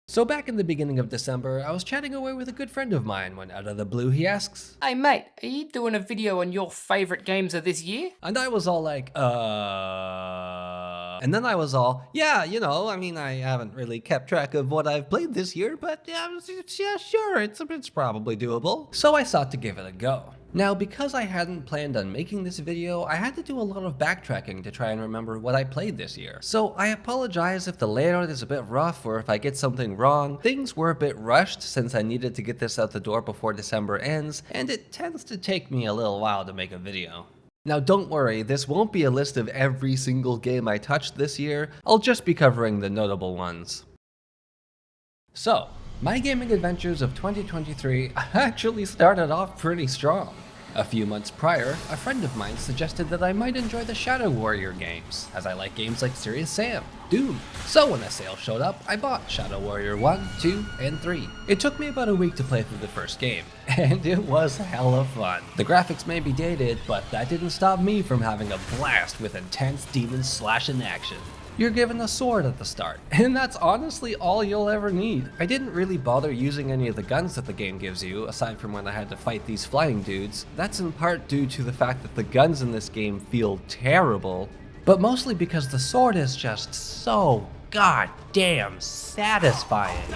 So back in the beginning of December, I was chatting away with a good friend of mine when out of the blue he asks, Hey mate, are you doing a video on your favourite games of this year? and I was all like, And then I was all, yeah, I haven't really kept track of what I've played this year, but yeah, sure, it's probably doable. So I sought to give it a go. Now, because I hadn't planned on making this video, I had to do a lot of backtracking to try and remember what I played this year. So I apologize if the layout is a bit rough or if I get something wrong. Things were a bit rushed since I needed to get this out the door before December ends, and it tends to take me a little while to make a video. Now don't worry, this won't be a list of every single game I touched this year, I'll just be covering the notable ones. So, my gaming adventures of 2023 actually started off pretty strong. A few months prior, a friend of mine suggested that I might enjoy the Shadow Warrior games, as I like games like Serious Sam, Doom. So when a sale showed up, I bought Shadow Warrior 1, 2, and 3. It took me about a week to play through the first game, and it was hella fun. The graphics may be dated, but that didn't stop me from having a blast with intense demon slashing action. You're given a sword at the start, and that's honestly all you'll ever need. I didn't really bother using any of the guns that the game gives you, aside from when I had to fight these flying dudes. That's in part due to the fact that the guns in this game feel terrible, but mostly because the sword is just so goddamn satisfying.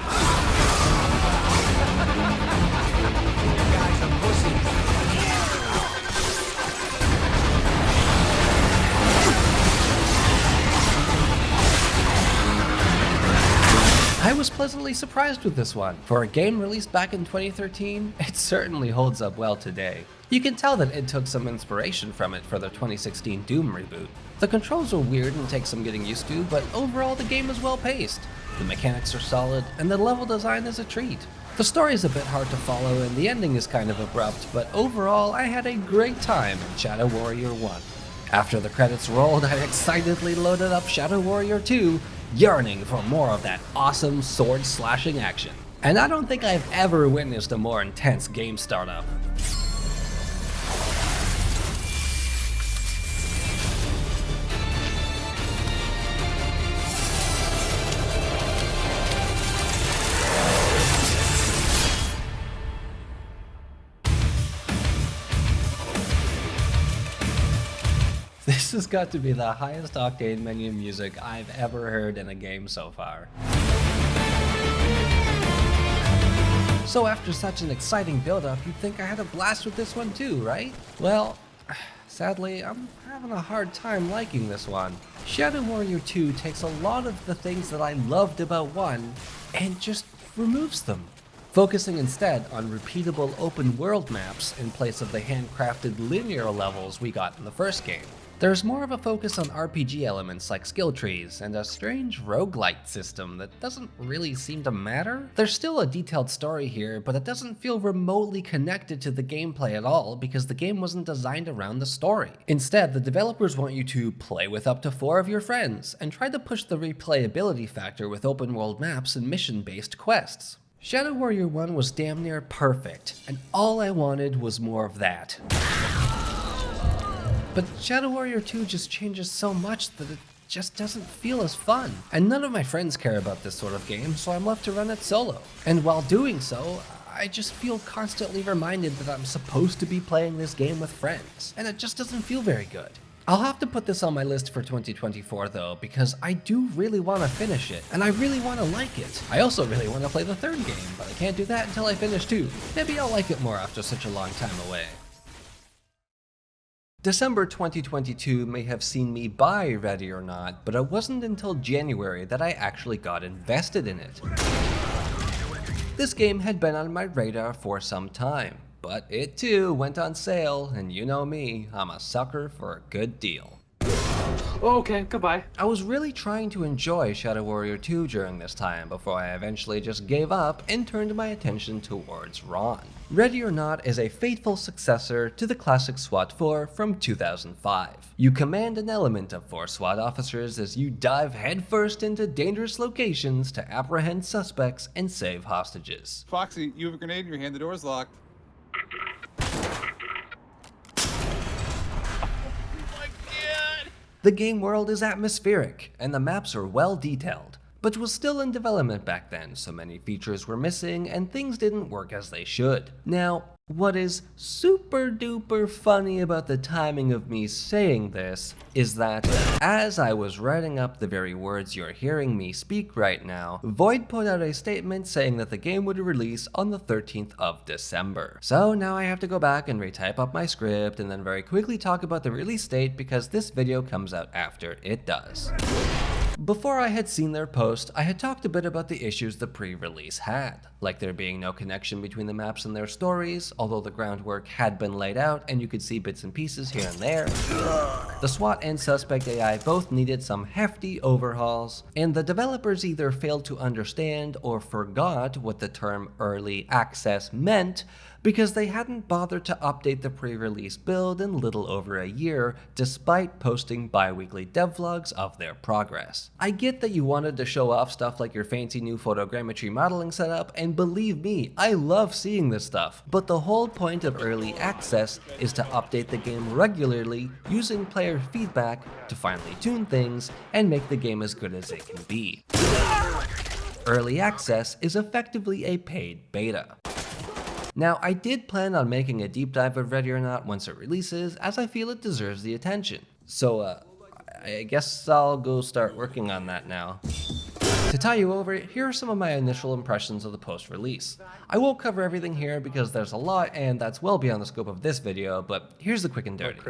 I was pleasantly surprised with this one. For a game released back in 2013, it certainly holds up well today. You can tell that it took some inspiration from it for the 2016 Doom reboot. The controls are weird and take some getting used to, but overall the game is well paced. The mechanics are solid, and the level design is a treat. The story is a bit hard to follow and the ending is kind of abrupt, but overall I had a great time in Shadow Warrior 1. After the credits rolled, I excitedly loaded up Shadow Warrior 2, yearning for more of that awesome sword slashing action. And I don't think I've ever witnessed a more intense game startup. This has got to be the highest octane menu music I've ever heard in a game so far. So after such an exciting build-up, you'd think I had a blast with this one too, right? Well, sadly, I'm having a hard time liking this one. Shadow Warrior 2 takes a lot of the things that I loved about 1 and just removes them, focusing instead on repeatable open world maps in place of the handcrafted linear levels we got in the first game. There's more of a focus on RPG elements like skill trees and a strange roguelite system that doesn't really seem to matter. There's still a detailed story here, but it doesn't feel remotely connected to the gameplay at all because the game wasn't designed around the story. Instead, the developers want you to play with up to 4 of your friends and try to push the replayability factor with open world maps and mission-based quests. Shadow Warrior 1 was damn near perfect, and all I wanted was more of that. But Shadow Warrior 2 just changes so much that it just doesn't feel as fun. And none of my friends care about this sort of game, so I'm left to run it solo. And while doing so, I just feel constantly reminded that I'm supposed to be playing this game with friends, and it just doesn't feel very good. I'll have to put this on my list for 2024 though, because I do really want to finish it, and I really want to like it. I also really want to play the third game, but I can't do that until I finish 2. Maybe I'll like it more after such a long time away. December 2022 may have seen me buy Ready or Not, but it wasn't until January that I actually got invested in it. This game had been on my radar for some time, but it too went on sale, and you know me, I'm a sucker for a good deal. Okay, goodbye. I was really trying to enjoy Shadow Warrior 2 during this time before I eventually just gave up and turned my attention towards Ron. Ready or Not is a faithful successor to the classic SWAT 4 from 2005. You command an element of 4 SWAT officers as you dive headfirst into dangerous locations to apprehend suspects and save hostages. Foxy, you have a grenade in your hand, the door's locked. The game world is atmospheric, and the maps are well detailed, but but was still in development back then, so many features were missing and things didn't work as they should. Now, what is super duper funny about the timing of me saying this is that as I was writing up the very words you're hearing me speak right now, Void put out a statement saying that the game would release on the 13th of December. So now I have to go back and retype up my script and then very quickly talk about the release date because this video comes out after it does. Before I had seen their post, I had talked a bit about the issues the pre-release had, like there being no connection between the maps and their stories, although the groundwork had been laid out and you could see bits and pieces here and there. The SWAT and Suspect AI both needed some hefty overhauls, and the developers either failed to understand or forgot what the term early access meant, because they hadn't bothered to update the pre-release build in little over a year, despite posting bi-weekly devlogs of their progress. I get that you wanted to show off stuff like your fancy new photogrammetry modeling setup, and believe me, I love seeing this stuff, but the whole point of early access is to update the game regularly, using player feedback to finely tune things and make the game as good as it can be. Early access is effectively a paid beta. Now, I did plan on making a deep dive of Ready or Not once it releases, as I feel it deserves the attention. So, I guess I'll go start working on that now. To tie you over, here are some of my initial impressions of the post-release. I won't cover everything here because there's a lot and that's well beyond the scope of this video, but here's the quick and dirty.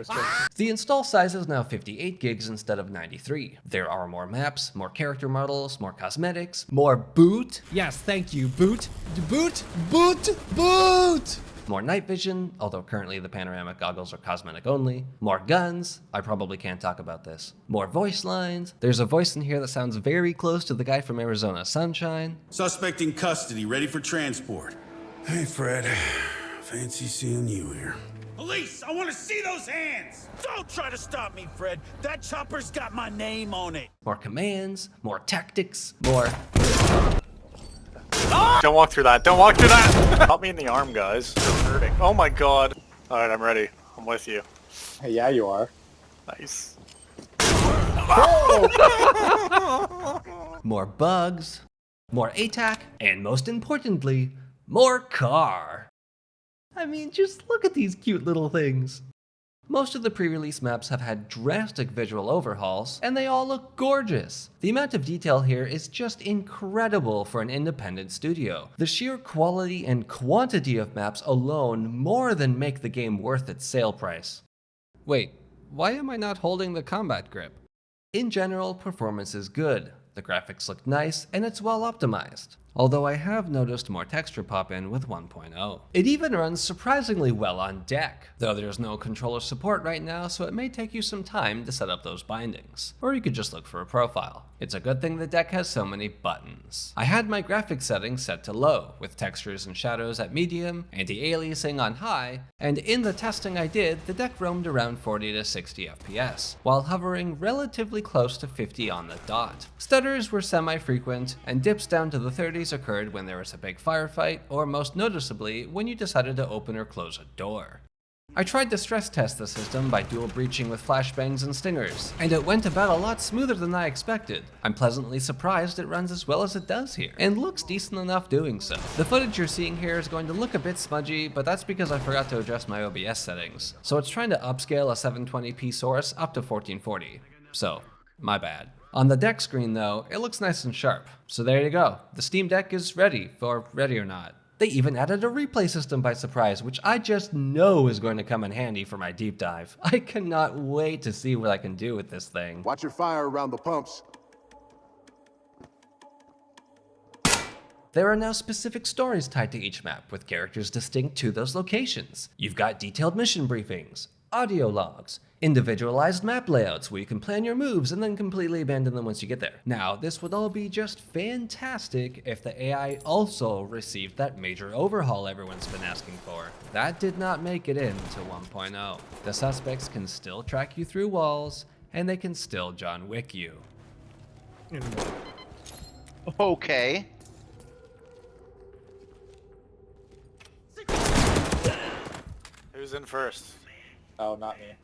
The install size is now 58 gigs instead of 93. There are more maps, more character models, more cosmetics, more boot. Yes, thank you, boot. Boot, boot, boot! More night vision, although currently the panoramic goggles are cosmetic only. More guns, I probably can't talk about this. More voice lines, there's a voice in here that sounds very close to the guy from Arizona Sunshine. Suspect in custody, ready for transport. Hey, Fred. Fancy seeing you here. Police, I want to see those hands! Don't try to stop me, Fred. That chopper's got my name on it. More commands, more tactics, more... Don't walk through that. Don't walk through that! Help me in the arm, guys. It's hurting. Oh my god. Alright, I'm ready. I'm with you. Hey, yeah, you are. Nice. More bugs, more ATAC, and most importantly, more car. I mean, just look at these cute little things. Most of the pre-release maps have had drastic visual overhauls, and they all look gorgeous. The amount of detail here is just incredible for an independent studio. The sheer quality and quantity of maps alone more than make the game worth its sale price. Wait, why am I not holding the combat grip? In general, performance is good. The graphics look nice, and it's well optimized. Although I have noticed more texture pop in with 1.0. It even runs surprisingly well on deck, though there's no controller support right now, so it may take you some time to set up those bindings. Or you could just look for a profile. It's a good thing the deck has so many buttons. I had my graphics settings set to low, with textures and shadows at medium, anti-aliasing on high, and in the testing I did, the deck roamed around 40 to 60 FPS, while hovering relatively close to 50 on the dot. Stutters were semi-frequent, and dips down to the 30s occurred when there was a big firefight, or most noticeably, when you decided to open or close a door. I tried to stress test the system by dual breaching with flashbangs and stingers, and it went about a lot smoother than I expected. I'm pleasantly surprised it runs as well as it does here, and looks decent enough doing so. The footage you're seeing here is going to look a bit smudgy, but that's because I forgot to adjust my OBS settings. So it's trying to upscale a 720p source up to 1440. So, my bad. On the deck screen though, it looks nice and sharp. So there you go, the Steam Deck is ready for Ready or Not. They even added a replay system by surprise, which I just know is going to come in handy for my deep dive. I cannot wait to see what I can do with this thing. Watch your fire around the pumps. There are now specific stories tied to each map, with characters distinct to those locations. You've got detailed mission briefings, audio logs, individualized map layouts where you can plan your moves and then completely abandon them once you get there. Now, this would all be just fantastic if the AI also received that major overhaul everyone's been asking for. That did not make it into 1.0. The suspects can still track you through walls, and they can still John Wick you. Okay. Who's in first? Oh, not me.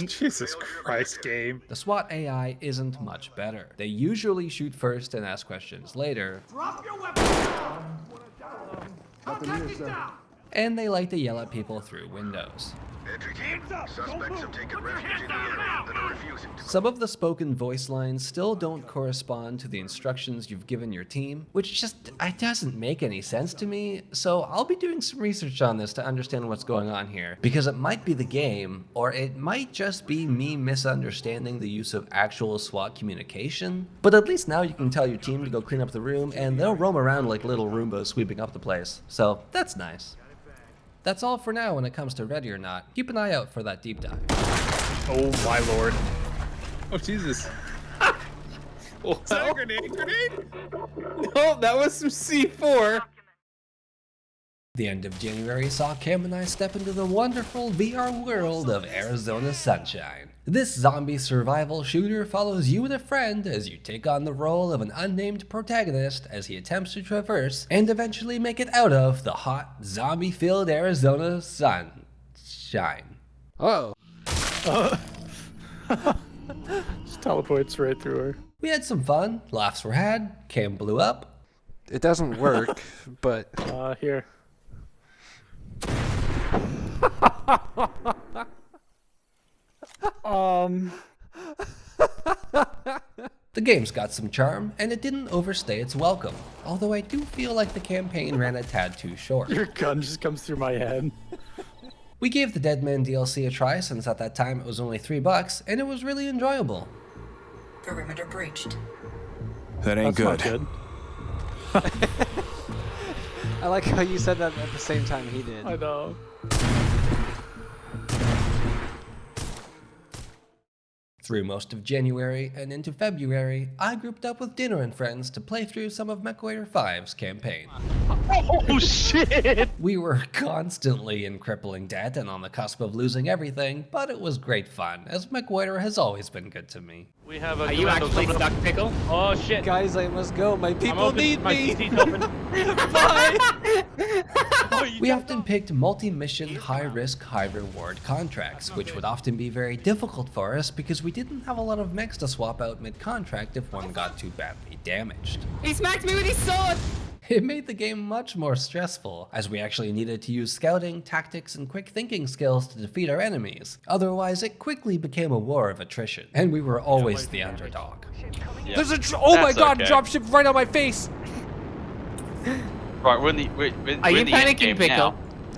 Jesus Christ, game. The SWAT AI isn't much better. They usually shoot first and ask questions later. Drop your weapon down! Contact down! And they like to yell at people through windows. Hands up! Suspects have taken refuge in the area and are refusing to. Some of the spoken voice lines still don't correspond to the instructions you've given your team, which just it doesn't make any sense to me, so I'll be doing some research on this to understand what's going on here, because it might be the game, or it might just be me misunderstanding the use of actual SWAT communication. But at least now you can tell your team to go clean up the room, and they'll roam around like little Roombas sweeping up the place, so that's nice. That's all for now when it comes to Ready or Not. Keep an eye out for that deep dive. Oh my lord. Oh, Jesus. Oh, Is that a grenade? no, that was some C4. The end of January saw Cam and I step into the wonderful VR world of Arizona Sunshine. This zombie survival shooter follows you and a friend as you take on the role of an unnamed protagonist as he attempts to traverse and eventually make it out of the hot, zombie-filled Arizona sunshine. Oh. Just teleports right through her. We had some fun, laughs were had, Cam blew up. It doesn't work, but Here. The game's got some charm, and it didn't overstay its welcome, although I do feel like the campaign ran a tad too short. Your gun just comes through my head. We gave the Deadman DLC a try since at that time it was only $3, and it was really enjoyable. Perimeter breached. That ain't That's good. not good. I like how you said that at the same time he did. I know. Through most of January and into February, I grouped up with Dinner and friends to play through some of MechWarrior 5's campaign. Oh shit! We were constantly in crippling debt and on the cusp of losing everything, but it was great fun, as MechWarrior has always been good to me. We have a. Are you actually stuck, Pickle? Oh shit! Guys, I must go. My people need me. Bye. We often picked multi-mission, high-risk, high-reward contracts, which would often be very difficult for us because we didn't have a lot of mechs to swap out mid-contract if one got too badly damaged. He smacked me with his sword. It made the game much more stressful, as we actually needed to use scouting, tactics, and quick thinking skills to defeat our enemies. Otherwise, it quickly became a war of attrition, and we were always the underdog. Yeah. There's a oh my god, dropship right on my face. Right, we're in the Are you panicking, Pickle? now.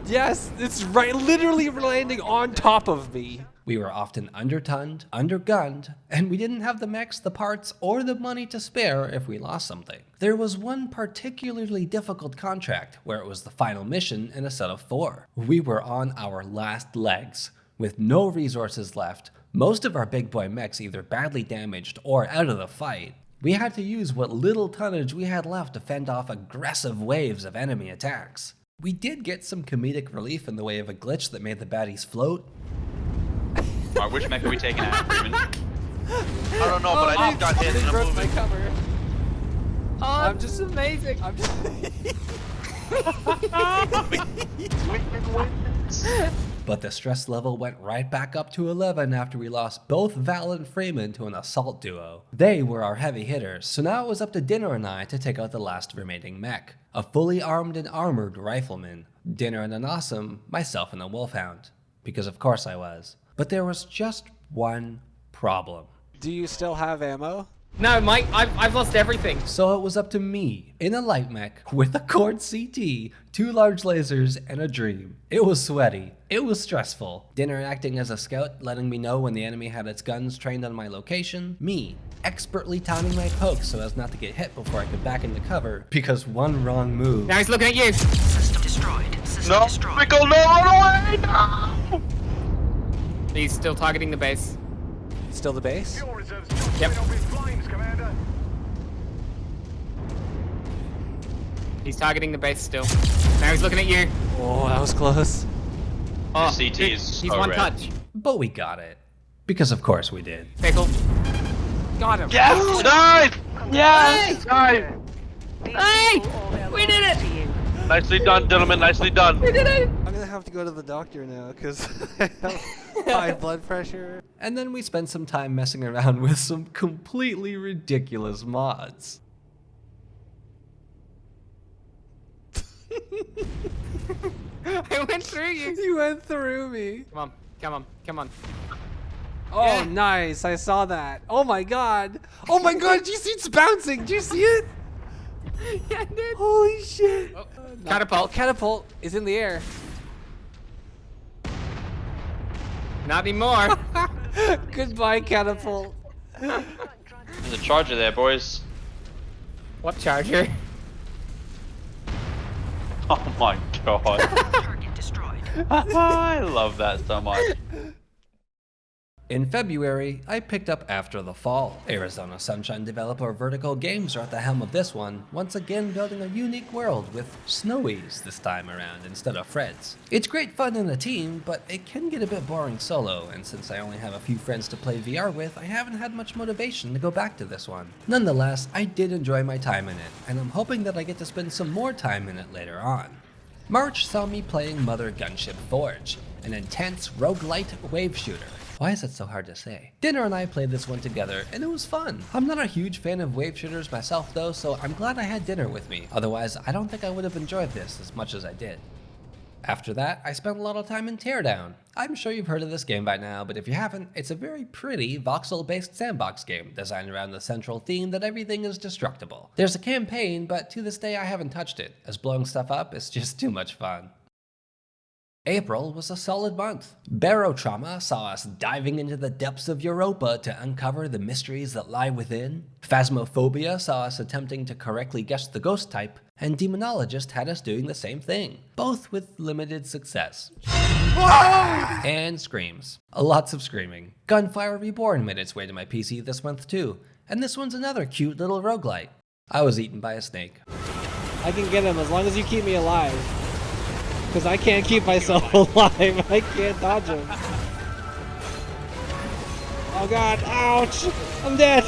Yes, it's right, literally landing on top of me. We were often undertunned, undergunned, and we didn't have the mechs, the parts, or the money to spare if we lost something. There was one particularly difficult contract where it was the final mission in a set of 4. We were on our last legs, with no resources left, most of our big boy mechs either badly damaged or out of the fight. We had to use what little tonnage we had left to fend off aggressive waves of enemy attacks. We did get some comedic relief in the way of a glitch that made the baddies float. Alright, which mech are we taking out, Freeman? I don't know, but I just got hit and I'm broke my moving. cover. Oh, I'm just amazing. I'm just But the stress level went right back up to 11 after we lost both Val and Freeman to an assault duo. They were our heavy hitters, so now it was up to Dinner and I to take out the last remaining mech. A fully armed and armored rifleman. Dinner and an awesome, myself and a wolfhound. Because of course I was. But there was just one problem. Do you still have ammo? No, Mike, I've lost everything. So it was up to me, in a light mech, with a Cord CT, 2 large lasers, and a dream. It was sweaty. It was stressful. Dinner acting as a scout, letting me know when the enemy had its guns trained on my location. Me, expertly timing my pokes so as not to get hit before I could back into cover, because one wrong move. Now he's looking at you. System destroyed. System destroyed. Pickle, no, run away! No! He's still targeting the base. Still the base? Yep. He's targeting the base still. Now he's looking at you. Oh, that was close. Oh, CT is he's so one red. touch. But we got it. Because of course we did. Pickle. Got him. Yes! Nice! Yes! Nice! Hey! We did it! Nicely done, gentlemen, nicely done. We did it! I'm gonna have to go to the doctor now because I have high blood pressure. And then we spent some time messing around with some completely ridiculous mods. I went through you. You went through me. Come on, come on, come on. Oh, Yeah. nice. I saw that. Oh my god. Oh my god, do you see it's bouncing? Do you see it? Yeah, I did. Holy shit. Oh, catapult. Catapult is in the air. Not anymore. Goodbye, catapult. There's a charger there, boys. What charger? Oh my god. Target destroyed. I love that so much. In February, I picked up After the Fall. Arizona Sunshine developer Vertical Games are at the helm of this one, once again building a unique world with Snowies this time around instead of Freds. It's great fun in a team, but it can get a bit boring solo, and since I only have a few friends to play VR with, I haven't had much motivation to go back to this one. Nonetheless, I did enjoy my time in it, and I'm hoping that I get to spend some more time in it later on. March saw me playing Mother Gunship Forge, an intense roguelite wave shooter. Why is it so hard to say? Dinner and I played this one together, and it was fun. I'm not a huge fan of wave shooters myself though, so I'm glad I had Dinner with me. Otherwise, I don't think I would have enjoyed this as much as I did. After that, I spent a lot of time in Teardown. I'm sure you've heard of this game by now, but if you haven't, it's a very pretty voxel-based sandbox game designed around the central theme that everything is destructible. There's a campaign, but to this day I haven't touched it, as blowing stuff up is just too much fun. April was a solid month. Barotrauma saw us diving into the depths of Europa to uncover the mysteries that lie within. Phasmophobia saw us attempting to correctly guess the ghost type, and Demonologist had us doing the same thing, both with limited success. Whoa! And screams. Lots of screaming. Gunfire Reborn made its way to my PC this month too, and this one's another cute little roguelite. I was eaten by a snake. I can get him as long as you keep me alive. Because I can't keep myself alive. I can't dodge him. Oh god, ouch! I'm dead!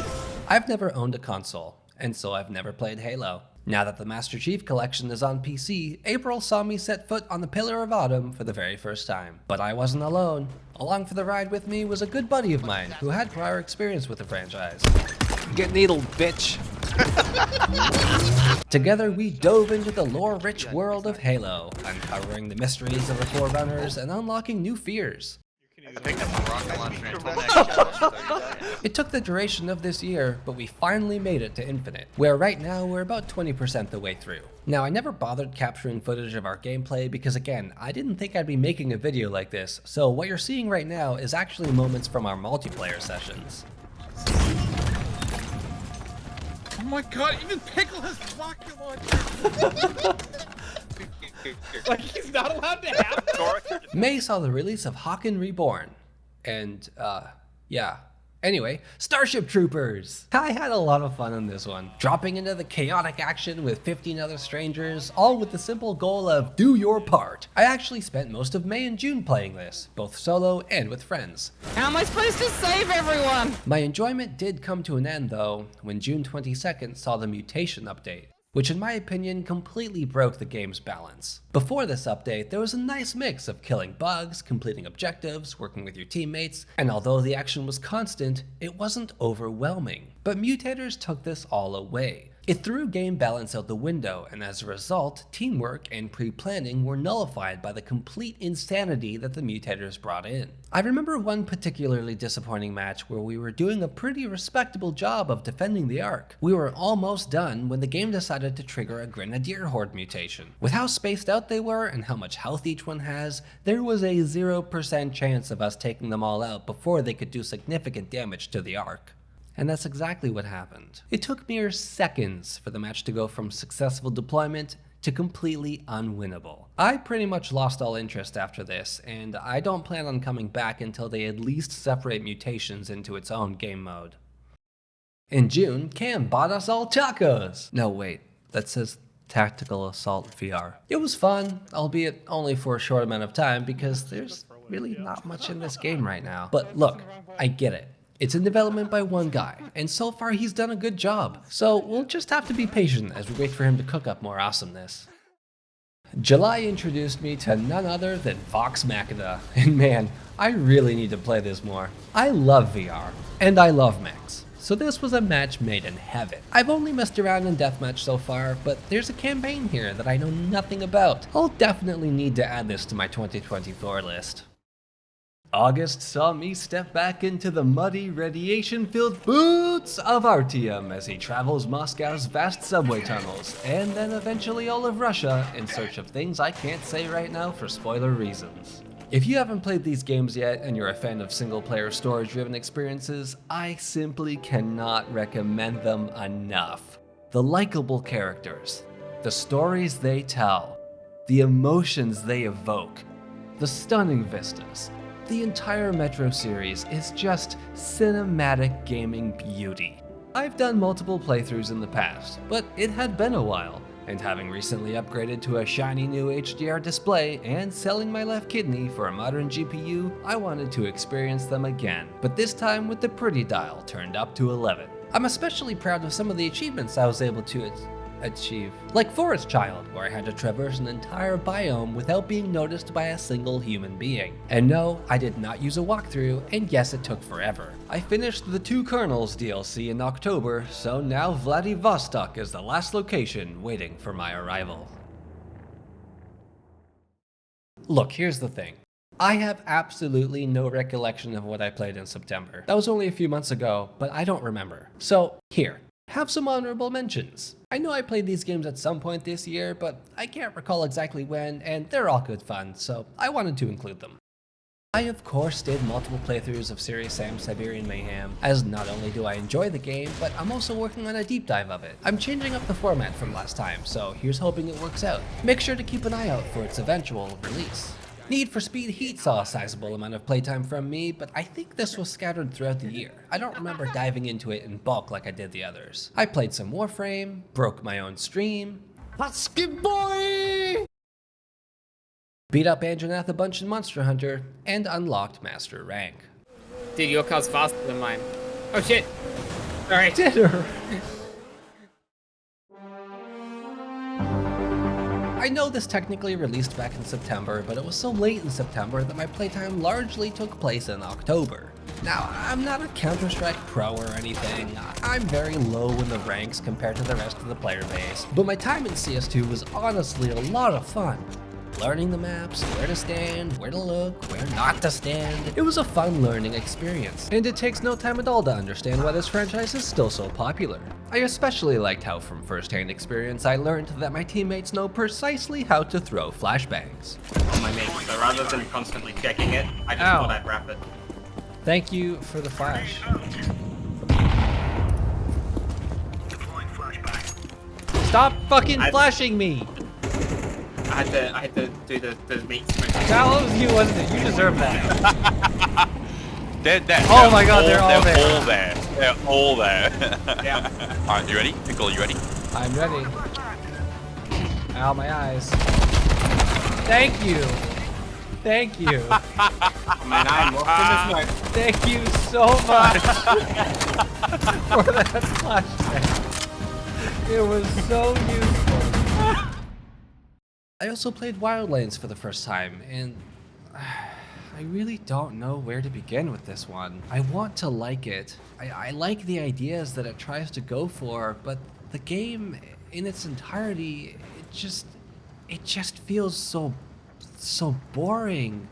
I've never owned a console, and so I've never played Halo. Now that the Master Chief Collection is on PC, April saw me set foot on the Pillar of Autumn for the very first time. But I wasn't alone. Along for the ride with me was a good buddy of mine who had prior experience with the franchise. Get needled, bitch. Together we dove into the lore-rich world of Halo, uncovering the mysteries of the Forerunners and unlocking new fears. I think that's a rocket launcher until next challenge. It took the duration of this year, but we finally made it to Infinite, where right now we're about 20% the way through. Now, I never bothered capturing footage of our gameplay because again, I didn't think I'd be making a video like this, so what you're seeing right now is actually moments from our multiplayer sessions. Oh my god, even Pickle has rocket launcher! Like he's not allowed to have it. May saw the release of Hawken Reborn, and yeah. Anyway, Starship Troopers! I had a lot of fun on this one, dropping into the chaotic action with 15 other strangers, all with the simple goal of do your part. I actually spent most of May and June playing this, both solo and with friends. How am I supposed to save everyone? My enjoyment did come to an end though, when June 22nd saw the mutation update, which in my opinion completely broke the game's balance. Before this update, there was a nice mix of killing bugs, completing objectives, working with your teammates, and although the action was constant, it wasn't overwhelming. But mutators took this all away. It threw game balance out the window, and as a result, teamwork and pre-planning were nullified by the complete insanity that the mutators brought in. I remember one particularly disappointing match where we were doing a pretty respectable job of defending the Ark. We were almost done when the game decided to trigger a Grenadier Horde mutation. With how spaced out they were and how much health each one has, there was a 0% chance of us taking them all out before they could do significant damage to the Ark. And that's exactly what happened. It took mere seconds for the match to go from successful deployment to completely unwinnable. I pretty much lost all interest after this, and I don't plan on coming back until they at least separate mutations into its own game mode. In June, Cam bought us all tacos! No wait, that says Tactical Assault VR. It was fun, albeit only for a short amount of time because there's really not much in this game right now. But look, I get it. It's in development by one guy, and so far he's done a good job. So we'll just have to be patient as we wait for him to cook up more awesomeness. July introduced me to none other than Vox Machina, and man, I really need to play this more. I love VR, and I love mechs, so this was a match made in heaven. I've only messed around in deathmatch so far, but there's a campaign here that I know nothing about. I'll definitely need to add this to my 2024 list. August saw me step back into the muddy, radiation-filled boots of Artyom as he travels Moscow's vast subway tunnels, and then eventually all of Russia in search of things I can't say right now for spoiler reasons. If you haven't played these games yet and you're a fan of single-player story-driven experiences, I simply cannot recommend them enough. The likable characters, the stories they tell, the emotions they evoke, the stunning vistas. The entire Metro series is just cinematic gaming beauty. I've done multiple playthroughs in the past, but it had been a while, and having recently upgraded to a shiny new HDR display and selling my left kidney for a modern GPU, I wanted to experience them again, but this time with the pretty dial turned up to 11. I'm especially proud of some of the achievements I was able to achieve, like Forest Child, where I had to traverse an entire biome without being noticed by a single human being. And no, I did not use a walkthrough, and yes, it took forever. I finished the Two Kernels DLC in October, so now Vladivostok is the last location waiting for my arrival. Look, here's the thing. I have absolutely no recollection of what I played in September. That was only a few months ago, but I don't remember. So, here. Have some honorable mentions. I know I played these games at some point this year, but I can't recall exactly when, and they're all good fun, so I wanted to include them. I of course did multiple playthroughs of Serious Sam Siberian Mayhem, as not only do I enjoy the game, but I'm also working on a deep dive of it. I'm changing up the format from last time, so here's hoping it works out. Make sure to keep an eye out for its eventual release. Need for Speed Heat saw a sizable amount of playtime from me, but I think this was scattered throughout the year. I don't remember diving into it in bulk like I did the others. I played some Warframe, broke my own stream, Husky Boy! Beat up Anjanath a bunch in Monster Hunter, and unlocked Master Rank. Dude, your car's faster than mine. Oh shit! Alright. Dinner! I know this technically released back in September, but it was so late in September that my playtime largely took place in October. Now, I'm not a Counter-Strike pro or anything. I'm very low in the ranks compared to the rest of the player base, but my time in CS2 was honestly a lot of fun. Learning the maps, where to stand, where to look, where not to stand. It was a fun learning experience, and it takes no time at all to understand why this franchise is still so popular. I especially liked how from first-hand experience I learned that my teammates know precisely how to throw flashbangs. On my mate, so rather than constantly checking it, I just thought I'd wrap it. Thank you for the flash. Stop fucking flashing me! I had to do the meat sprint. That was you, wasn't it? You deserve that. Oh my god, they're all there. All there. They're all there. Yeah. Alright, you ready? Pickle, you ready? I'm ready. Ow, my eyes. Thank you. Thank you. Man, I'm lost in the smoke. Thank you so much for that flashback. It was so useful. I also played Wildlands for the first time, and I really don't know where to begin with this one. I want to like it. I like the ideas that it tries to go for, but the game in its entirety, it just feels so boring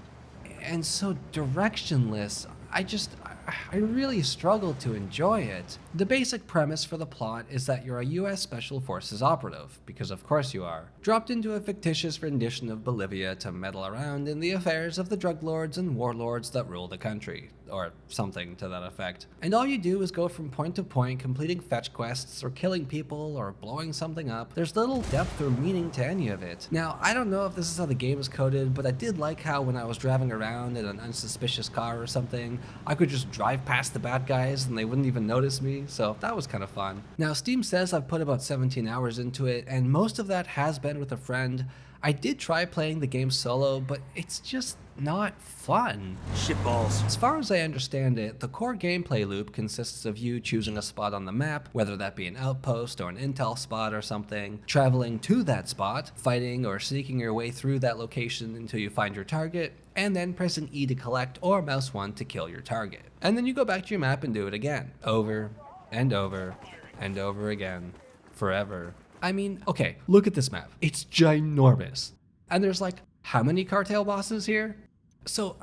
and so directionless. I really struggle to enjoy it. The basic premise for the plot is that you're a US Special Forces operative, because of course you are, dropped into a fictitious rendition of Bolivia to meddle around in the affairs of the drug lords and warlords that rule the country, or something to that effect. And all you do is go from point to point completing fetch quests or killing people or blowing something up. There's little depth or meaning to any of it. Now, I don't know if this is how the game is coded, but I did like how when I was driving around in an unsuspicious car or something, I could just drive past the bad guys and they wouldn't even notice me, so that was kind of fun. Now, Steam says I've put about 17 hours into it, and most of that has been with a friend. I did try playing the game solo, but it's just not fun. Shitballs. As far as I understand it, the core gameplay loop consists of you choosing a spot on the map, whether that be an outpost or an intel spot or something, traveling to that spot, fighting or sneaking your way through that location until you find your target, and then pressing E to collect or mouse 1 to kill your target. And then you go back to your map and do it again, over and over and over again, forever. I mean, okay, look at this map. It's ginormous. And there's like, how many cartel bosses here? So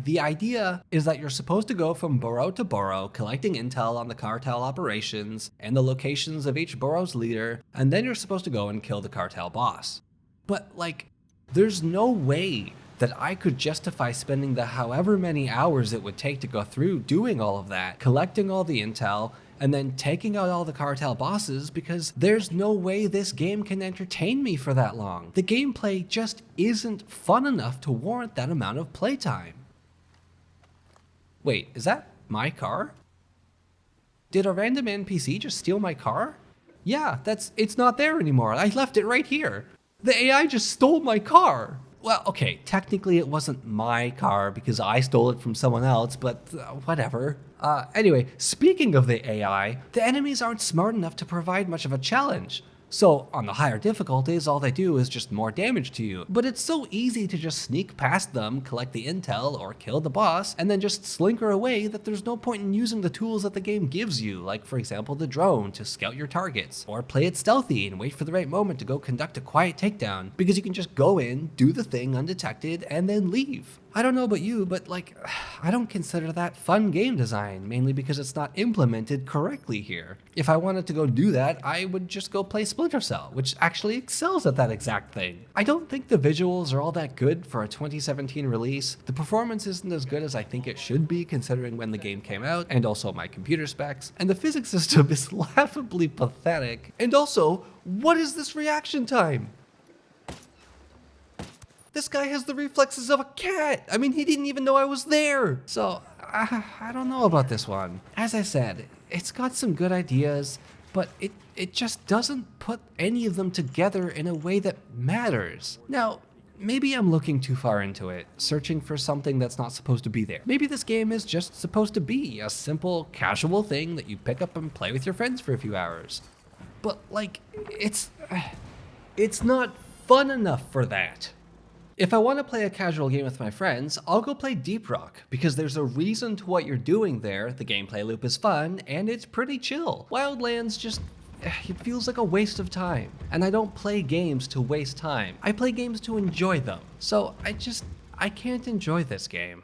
the idea is that you're supposed to go from borough to borough, collecting intel on the cartel operations and the locations of each borough's leader, and then you're supposed to go and kill the cartel boss. But like, there's no way that I could justify spending the however many hours it would take to go through doing all of that, collecting all the intel, and then taking out all the cartel bosses, because there's no way this game can entertain me for that long. The gameplay just isn't fun enough to warrant that amount of playtime. Wait, is that my car? Did a random NPC just steal my car? Yeah, it's not there anymore. I left it right here. The AI just stole my car. Well, okay, technically it wasn't my car because I stole it from someone else, but whatever. Anyway, speaking of the AI, the enemies aren't smart enough to provide much of a challenge. So on the higher difficulties, all they do is just more damage to you. But it's so easy to just sneak past them, collect the intel, or kill the boss, and then just slinker away that there's no point in using the tools that the game gives you, like for example the drone to scout your targets, or play it stealthy and wait for the right moment to go conduct a quiet takedown, because you can just go in, do the thing undetected, and then leave. I don't know about you, but like, I don't consider that fun game design, mainly because it's not implemented correctly here. If I wanted to go do that, I would just go play Splinter Cell, which actually excels at that exact thing. I don't think the visuals are all that good for a 2017 release. The performance isn't as good as I think it should be considering when the game came out, and also my computer specs, and the physics system is laughably pathetic. And also, what is this reaction time? This guy has the reflexes of a cat. I mean, he didn't even know I was there. So, I don't know about this one. As I said, it's got some good ideas, but it just doesn't put any of them together in a way that matters. Now, maybe I'm looking too far into it, searching for something that's not supposed to be there. Maybe this game is just supposed to be a simple, casual thing that you pick up and play with your friends for a few hours. But, like, it's not fun enough for that. If I want to play a casual game with my friends, I'll go play Deep Rock, because there's a reason to what you're doing there, the gameplay loop is fun, and it's pretty chill. Wildlands just, it feels like a waste of time. And I don't play games to waste time. I play games to enjoy them. So I can't enjoy this game.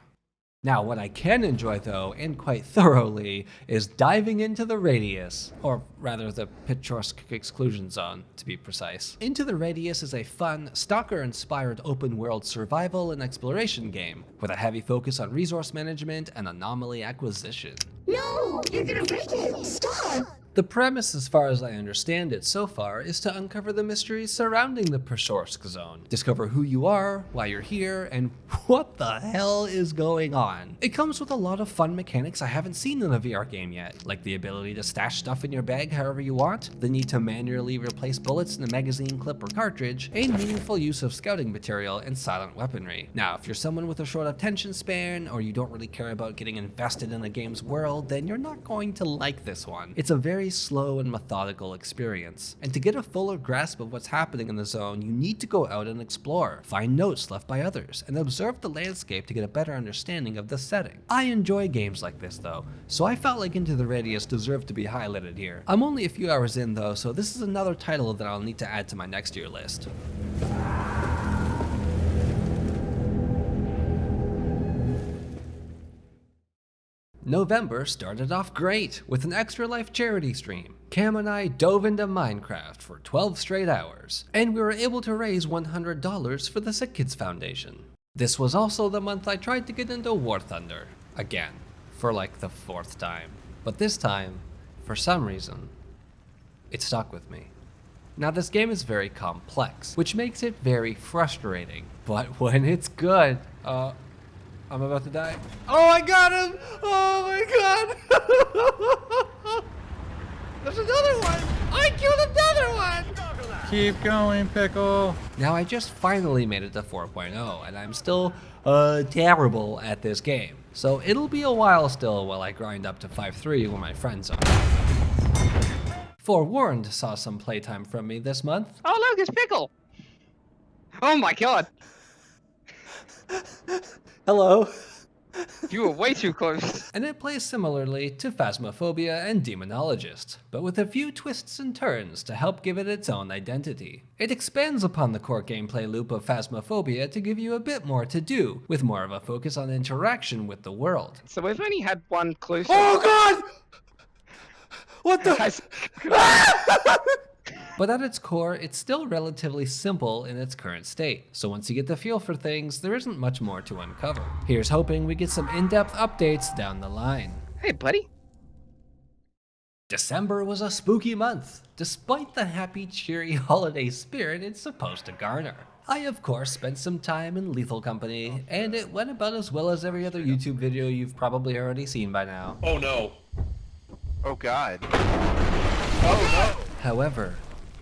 Now, what I can enjoy though, and quite thoroughly, is diving into the Radius, or rather the Pitchorsk Exclusion Zone, to be precise. Into the Radius is a fun, Stalker-inspired open-world survival and exploration game, with a heavy focus on resource management and anomaly acquisition. No! You're gonna break it! Stop! The premise, as far as I understand it so far, is to uncover the mysteries surrounding the Pitchorsk Zone, discover who you are, why you're here, and what the hell is going on. It comes with a lot of fun mechanics I haven't seen in a VR game yet, like the ability to stash stuff in your bag however you want, the need to manually replace bullets in a magazine clip or cartridge, and meaningful use of scouting material and silent weaponry. Now, if you're someone with a short attention span, or you don't really care about getting invested in a game's world, then you're not going to like this one. It's a very slow and methodical experience. And to get a fuller grasp of what's happening in the zone, you need to go out and explore, find notes left by others, and observe the landscape to get a better understanding of the setting. I enjoy games like this though, so I felt like Into the Radius deserved to be highlighted here. I'm only a few hours in though, so this is another title that I'll need to add to my next year list. November started off great with an Extra Life charity stream. Cam and I dove into Minecraft for 12 straight hours, and we were able to raise $100 for the Sick Kids Foundation. This was also the month I tried to get into War Thunder, again, for like the 4th time. But this time, for some reason, it stuck with me. Now this game is very complex, which makes it very frustrating, but when it's good, I'm about to die. Oh, I got him! Oh my god! There's another one! I killed another one! Keep going, Pickle. Now I just finally made it to 4.0 and I'm still terrible at this game. So it'll be a while still while I grind up to 5.3 where my friends are. Forewarned saw some playtime from me this month. Oh look, it's Pickle. Oh my god. Hello. You were way too close. And it plays similarly to Phasmophobia and Demonologist, but with a few twists and turns to help give it its own identity. It expands upon the core gameplay loop of Phasmophobia to give you a bit more to do, with more of a focus on interaction with the world. So we've only had one clue. Oh god! What the? But at its core, it's still relatively simple in its current state, so once you get the feel for things, there isn't much more to uncover. Here's hoping we get some in-depth updates down the line. Hey buddy. December was a spooky month, despite the happy, cheery holiday spirit it's supposed to garner. I, of course, spent some time in Lethal Company, and it went about as well as every other YouTube video you've probably already seen by now. Oh no. Oh god. However,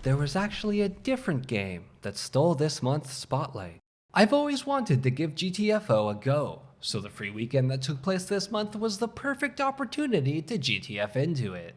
there was actually a different game that stole this month's spotlight. I've always wanted to give GTFO a go, so the free weekend that took place this month was the perfect opportunity to GTF into it.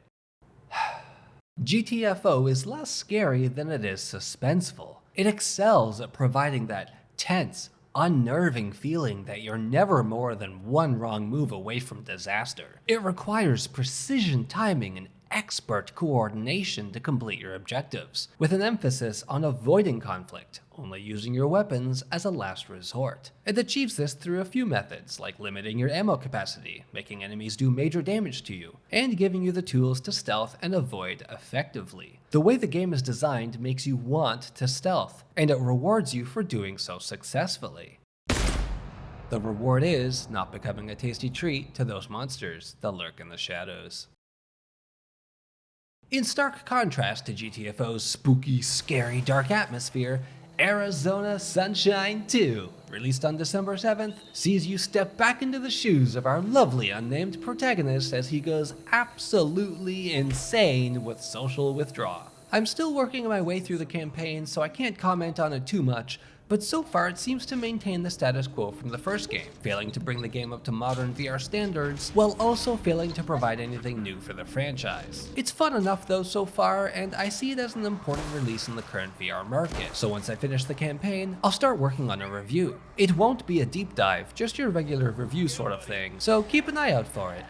GTFO is less scary than it is suspenseful. It excels at providing that tense, unnerving feeling that you're never more than one wrong move away from disaster. It requires precision timing and expert coordination to complete your objectives, with an emphasis on avoiding conflict, only using your weapons as a last resort. It achieves this through a few methods, like limiting your ammo capacity, making enemies do major damage to you, and giving you the tools to stealth and avoid effectively. The way the game is designed makes you want to stealth, and it rewards you for doing so successfully. The reward is not becoming a tasty treat to those monsters that lurk in the shadows. In stark contrast to GTFO's spooky, scary, dark atmosphere, Arizona Sunshine 2, released on December 7th, sees you step back into the shoes of our lovely unnamed protagonist as he goes absolutely insane with social withdrawal. I'm still working my way through the campaign, so I can't comment on it too much, but so far it seems to maintain the status quo from the first game, failing to bring the game up to modern VR standards, while also failing to provide anything new for the franchise. It's fun enough though so far, and I see it as an important release in the current VR market, so once I finish the campaign, I'll start working on a review. It won't be a deep dive, just your regular review sort of thing, so keep an eye out for it.